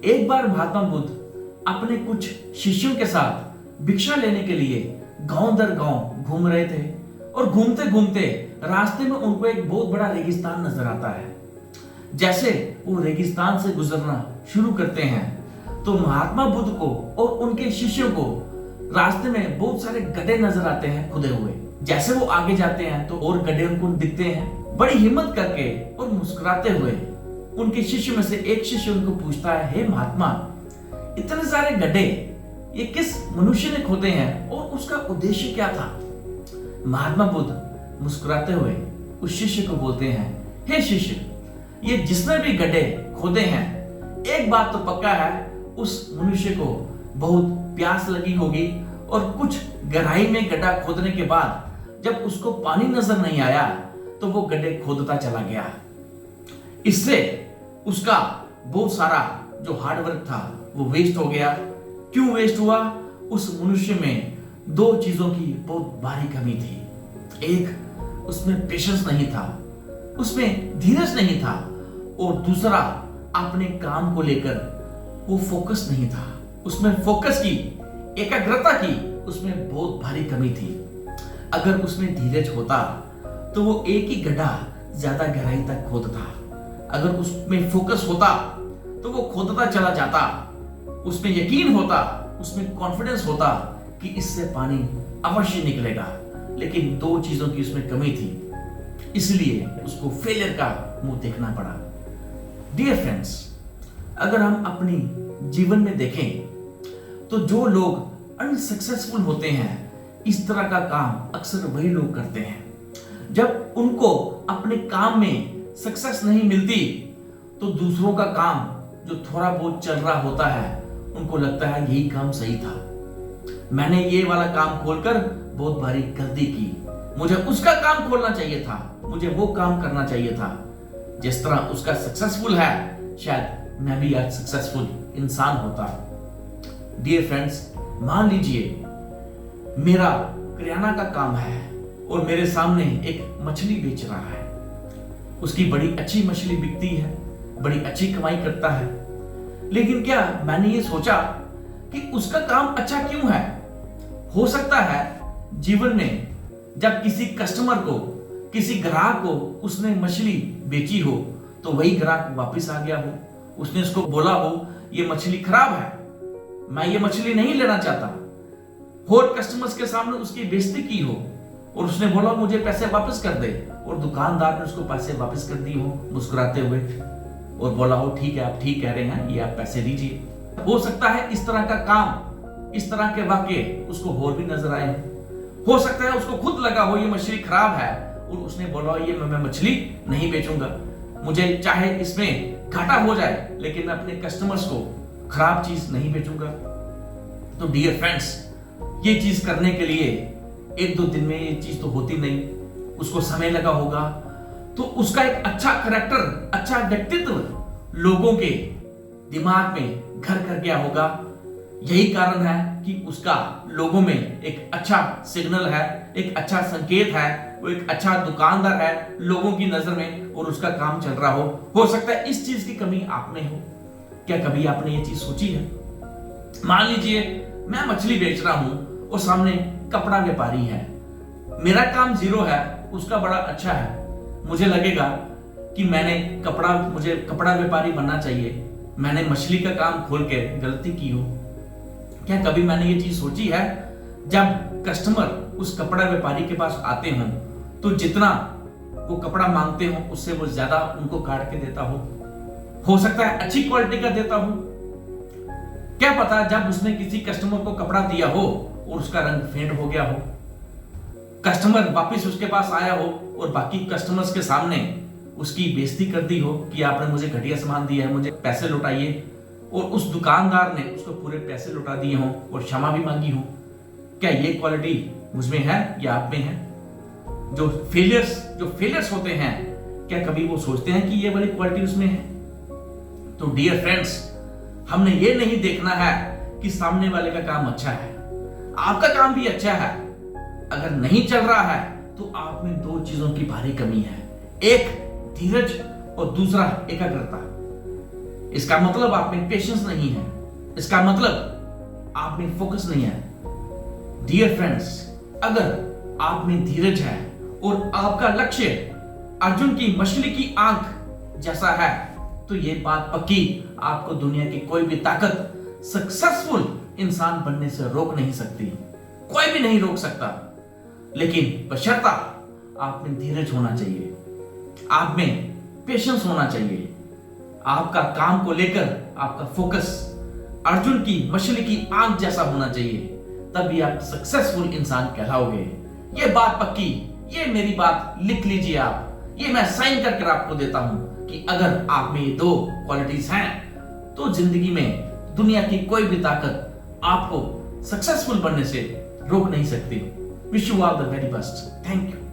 एक बार महात्मा बुद्ध अपने कुछ शिष्यों के साथ भिक्षा लेने के लिए गांव दर गांव घूम रहे थे और घूमते घूमते रास्ते में उनको एक बहुत बड़ा रेगिस्तान नजर आता है। जैसे वो रेगिस्तान से गुजरना शुरू करते हैं तो महात्मा बुद्ध को और उनके शिष्यों को रास्ते में बहुत सारे गड्ढे नजर आते हैं खुदे हुए। जैसे वो आगे जाते हैं तो और गड्ढे उनको दिखते हैं। बड़ी हिम्मत करके और मुस्कुराते हुए उनके शिष्य में से एक शिष्य उनको पूछता है, हे महात्मा, इतने सारे गड्ढे ये किस मनुष्य ने खोदे हैं और उसका उद्देश्य क्या था? महात्मा बुद्ध मुस्कुराते हुए उस शिष्य को बोलते हैं, हे शिष्य, ये जिसने भी गड्ढे खोदे हैं, एक बात तो पक्का है, उस मनुष्य को बहुत प्यास लगी होगी और कुछ गहराई में गड्ढा खोदने के बाद जब उसको पानी नजर नहीं आया तो वो गड्ढे खोदता चला गया। इससे उसका बहुत सारा जो हार्डवर्क था वो वेस्ट हो गया। क्यों वेस्ट हुआ? उस मनुष्य में दो चीजों की बहुत भारी कमी थी। एक, उसमें पेशेंस नहीं था, उसमें धीरज नहीं था, और दूसरा, अपने काम को लेकर वो फोकस नहीं था। उसमें फोकस की, एकाग्रता की उसमें बहुत भारी कमी थी। अगर उसमें धीरज होता तो वो एक ही गड्ढा ज्यादा गहराई तक खोदता। अगर उसमें फोकस होता तो वो खोदता चला जाता। उसमें यकीन होता, उसमें कॉन्फिडेंस होता कि इससे पानी अवश्य निकलेगा। लेकिन दो चीजों की उसमें कमी थी, इसलिए उसको फेलियर का मुंह देखना पड़ा। डियर फ्रेंड्स, अगर हम अपनी जीवन में देखें तो जो लोग अनसक्सेसफुल होते हैं, इस तरह का काम अक्सर वही लोग करते हैं। जब उनको अपने काम में सक्सेस नहीं मिलती तो दूसरों का काम जो थोड़ा बहुत चल रहा होता है, उनको लगता है यही काम सही था, मैंने ये वाला काम खोलकर बहुत भारी गलती की, मुझे उसका काम खोलना चाहिए था, मुझे वो काम करना चाहिए था। जिस तरह उसका सक्सेसफुल है, शायद मैं भी आज सक्सेसफुल इंसान होता। डियर फ्रेंड्स, मान लीजिए मेरा किराना का काम है और मेरे सामने एक मछली बेच रहा है। उसकी बड़ी अच्छी मछली बिकती है, बड़ी अच्छी कमाई करता है। लेकिन क्या मैंने ये सोचा कि उसका काम अच्छा क्यों है? हो सकता है जीवन में जब किसी कस्टमर को, किसी ग्राहक को उसने मछली बेची हो तो वही ग्राहक वापस आ गया हो, उसने उसको बोला हो ये मछली खराब है, मैं ये मछली नहीं लेना चाहता, और कस्टमर्स के सामने उसकी बेइज्जती की हो और उसने बोला मुझे पैसे वापस कर दे, और दुकानदार ने उसको पैसे वापस कर दिए हो मुस्कुराते हुए और बोला हो ठीक है, आप ठीक कह रहे हैं, ये आप पैसे दीजिए। हो सकता है इस तरह का काम, इस तरह के वाक्य उसको और भी नजर आए। हो सकता है उसको खुद लगा हो ये मछली खराब है और उसने बोला ये मैं मछली नहीं बेचूंगा, मुझे चाहे इसमें घाटा हो जाए लेकिन मैं अपने कस्टमर्स को खराब चीज नहीं बेचूंगा। तो डियर फ्रेंड्स, ये चीज करने के लिए एक दो दिन में ये चीज तो होती नहीं, उसको समय लगा होगा। तो उसका एक अच्छा करैक्टर, अच्छा व्यक्तित्व लोगों के दिमाग में घर कर गया होगा। यही कारण है कि उसका लोगों में एक अच्छा सिग्नल है, एक अच्छा संकेत है, वो एक अच्छा दुकानदार है लोगों की नजर में, और उसका काम चल रहा हो सकता है इस चीज की कमी आप में हो। क्या कभी आपने ये चीज सोची है? मान लीजिए मैं मछली बेच रहा हूं और सामने कपड़ा व्यापारी है, मेरा काम जीरो है, उसका बड़ा अच्छा है। मुझे लगेगा कि मुझे कपड़ा व्यापारी बनना चाहिए, मैंने मछली का काम खोल के गलती की हो। क्या कभी मैंने ये चीज सोची है? जब कस्टमर उस कपड़ा व्यापारी के पास आते हों तो जितना वो कपड़ा मांगते हो उससे वो ज्यादा उनको काट के देता हो सकता है अच्छी क्वालिटी का देता हो। क्या पता जब उसने किसी कस्टमर को कपड़ा दिया हो और उसका रंग फेंट हो गया हो, कस्टमर वापस उसके पास आया हो और बाकी कस्टमर्स के सामने उसकी बेइज्जती कर दी हो कि आपने मुझे घटिया सामान दिया है, मुझे पैसे लौटाइए, और उस दुकानदार ने उसको पूरे पैसे लौटा दिए हों और क्षमा भी मांगी हो। क्या ये क्वालिटी मुझमें है या आप में है? जो फेलियर्स होते हैं, क्या कभी वो सोचते हैं कि ये वाली क्वालिटी उसमें है? तो डियर फ्रेंड्स, हमने ये नहीं देखना है कि सामने वाले का काम अच्छा है, आपका काम भी अच्छा है। अगर नहीं चल रहा है तो आप में दो चीजों की भारी कमी है, एक धीरज और दूसरा एकाग्रता। इसका मतलब आप में पेशेंस नहीं है, इसका मतलब आप में फोकस नहीं है। डियर फ्रेंड्स, अगर आप में धीरज है और आपका लक्ष्य अर्जुन की मछली की आंख जैसा है, तो ये बात पक्की, आपको दुनिया की कोई भी ताकत सक्सेसफुल इंसान बनने से रोक नहीं सकती। कोई भी नहीं रोक सकता। लेकिन बशर्ता आप में धीरज होना चाहिए, आप में पेशेंस होना चाहिए, आपका काम को लेकर आपका फोकस अर्जुन की मछली की आंख जैसा होना चाहिए, तभी आप सक्सेसफुल इंसान कहलाओगे। ये बात पक्की, ये मेरी बात लिख लीजिए आप, ये मैं साइन करके आपको देता हूं कि अगर आप में ये दो क्वालिटीज हैं तो जिंदगी में दुनिया की कोई भी ताकत आपको सक्सेसफुल बनने से रोक नहीं सकती। Wish you all the very best. Thank you.